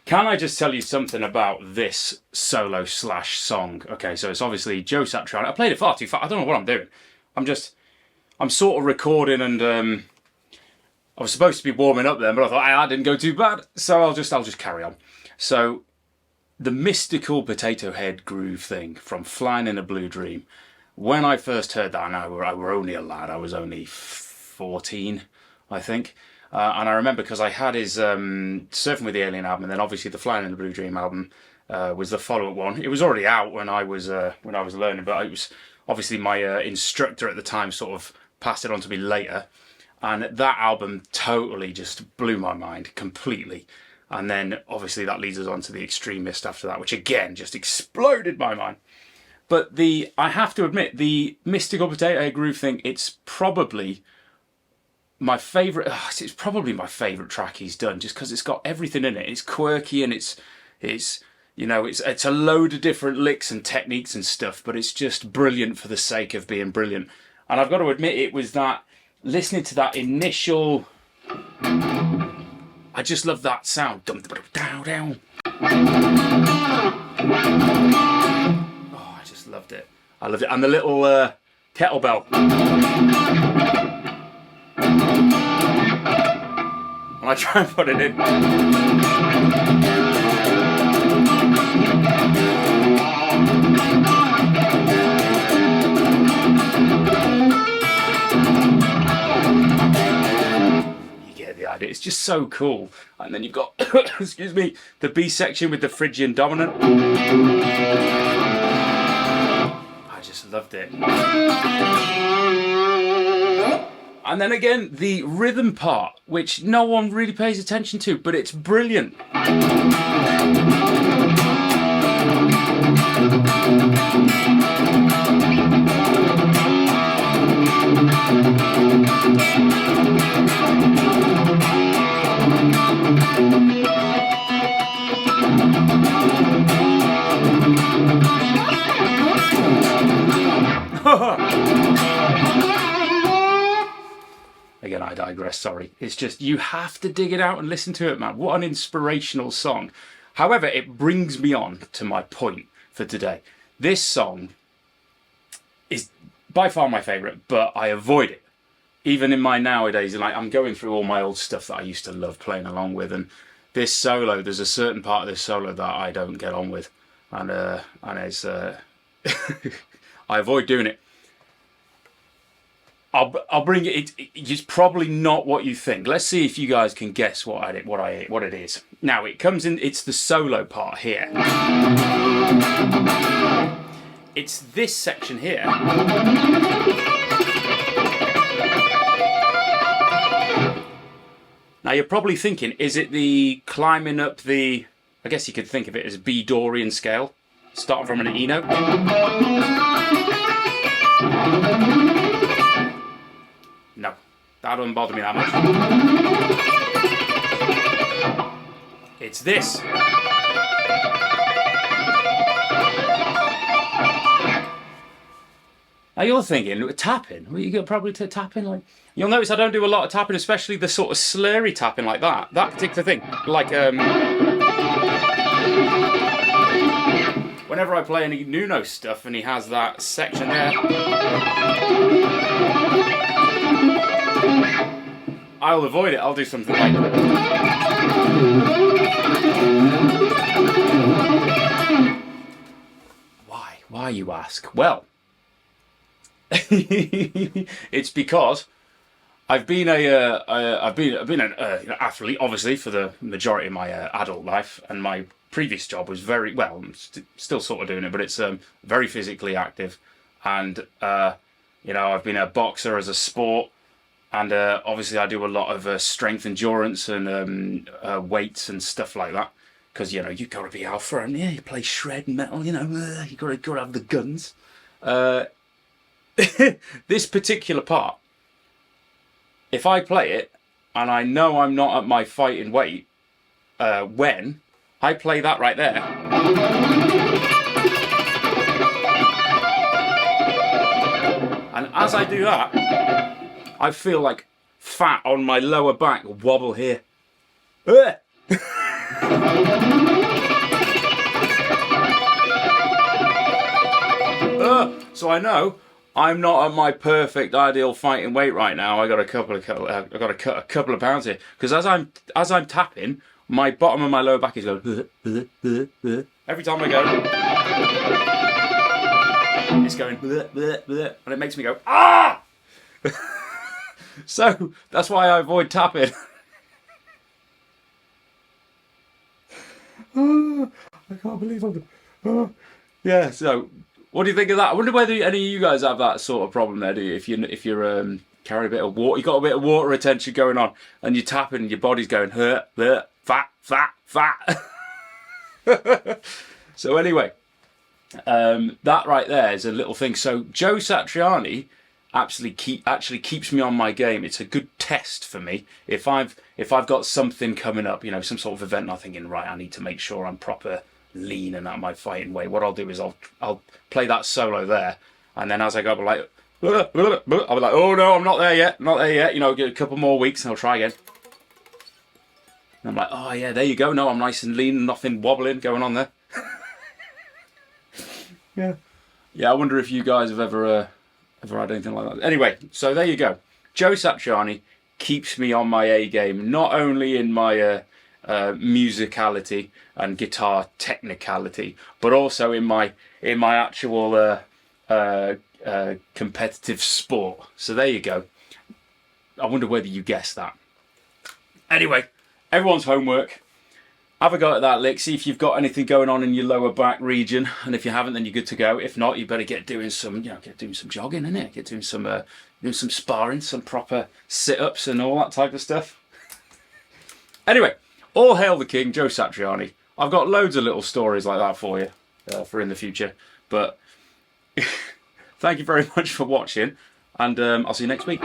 Can I just tell you something about this solo slash song? Okay, so it's obviously Joe Satriani. I played it far too fast. I don't know what I'm doing. I'm sort of recording, and I was supposed to be warming up then, but I thought that didn't go too bad, so I'll just carry on. So the mystical potato head groove thing from Flying in a Blue Dream. When I first heard that, and I were only a lad. I was only 14, I think. And I remember because I had his Surfing with the Alien album, and then obviously the Flying in the Blue Dream album was the follow-up one. It was already out when I was learning, but it was obviously my instructor at the time sort of passed it on to me later, and that album totally just blew my mind completely. And then obviously that leads us on to the Extremist after that, which again just exploded my mind. But I have to admit, the mystical potato head groove thing, it's probably my favourite. It's probably my favourite track he's done, just because it's got everything in it. It's quirky, and it's a load of different licks and techniques and stuff, but it's just brilliant for the sake of being brilliant. And I've got to admit, it was that listening to that initial. I just love that sound. Oh, I just loved it. I loved it, and the little kettlebell. I try and put it in. You get the idea. It's just so cool. And then you've got, excuse me, the B section with the Phrygian dominant. I just loved it. And then again, the rhythm part, which no one really pays attention to, but it's brilliant. Again, I digress, sorry. It's just, you have to dig it out and listen to it, man. What an inspirational song. However, it brings me on to my point for today. This song is by far my favourite, but I avoid it. Even in my nowadays, like, I'm going through all my old stuff that I used to love playing along with, and this solo, there's a certain part of this solo that I don't get on with. And it's... I avoid doing it. I'll bring it. It's probably not what you think. Let's see if you guys can guess what it is. Now it comes in. It's the solo part here. It's this section here. Now you're probably thinking, is it the climbing up the? I guess you could think of it as B Dorian scale, starting from an E note. No, that doesn't bother me that much. It's this. Now you're thinking, tapping? Well, you could probably tapping like... You'll notice I don't do a lot of tapping, especially the sort of slurry tapping like that. That particular thing. Like, whenever I play any Nuno stuff and he has that section there, I'll avoid it. I'll do something like... Why, you ask? Well, it's because I've been an athlete, obviously, for the majority of my adult life, and my previous job was very well. I'm still sort of doing it, but it's very physically active, and I've been a boxer as a sport, and obviously I do a lot of strength endurance and weights and stuff like that. Because, you've got to be alpha, and you play shred metal, you've got to have the guns. This particular part, if I play it, and I know I'm not at my fighting weight, when I play that right there, and as I do that, I feel like fat on my lower back wobble here. So I know I'm not at my perfect ideal fighting weight right now. I got to cut a couple of pounds here, because as I'm tapping, my bottom of my lower back is going every time I go. It's going and it makes me go ah. So that's why I avoid tapping. I can't believe I'm... Yeah, so what do you think of that? I wonder whether any of you guys have that sort of problem there, do you? If you're carrying a bit of water, you've got a bit of water retention going on, and you're tapping and your body's going, fat. So anyway, that right there is a little thing. So Joe Satriani actually keeps me on my game. It's a good test for me. If I've got something coming up, some sort of event, and I'm thinking, right, I need to make sure I'm proper lean and at my fighting weight. What I'll do is I'll play that solo there, and then as I go, I'll be like, oh no, I'm not there yet. Get a couple more weeks and I'll try again. And I'm like, oh yeah, there you go. No, I'm nice and lean, nothing wobbling going on there. Yeah. I wonder if you guys have ever had anything like that. Anyway, so there you go. Joe Satriani keeps me on my A game, not only in my musicality and guitar technicality, but also in my actual competitive sport. So there you go. I wonder whether you guessed that. Anyway, everyone's homework. Have a go at that lick. See if you've got anything going on in your lower back region, and if you haven't, then you're good to go. If not, you better get doing some jogging, innit? Get doing some sparring, some proper sit-ups and all that type of stuff. Anyway, all hail the king, Joe Satriani. I've got loads of little stories like that for you for in the future. But thank you very much for watching, and I'll see you next week.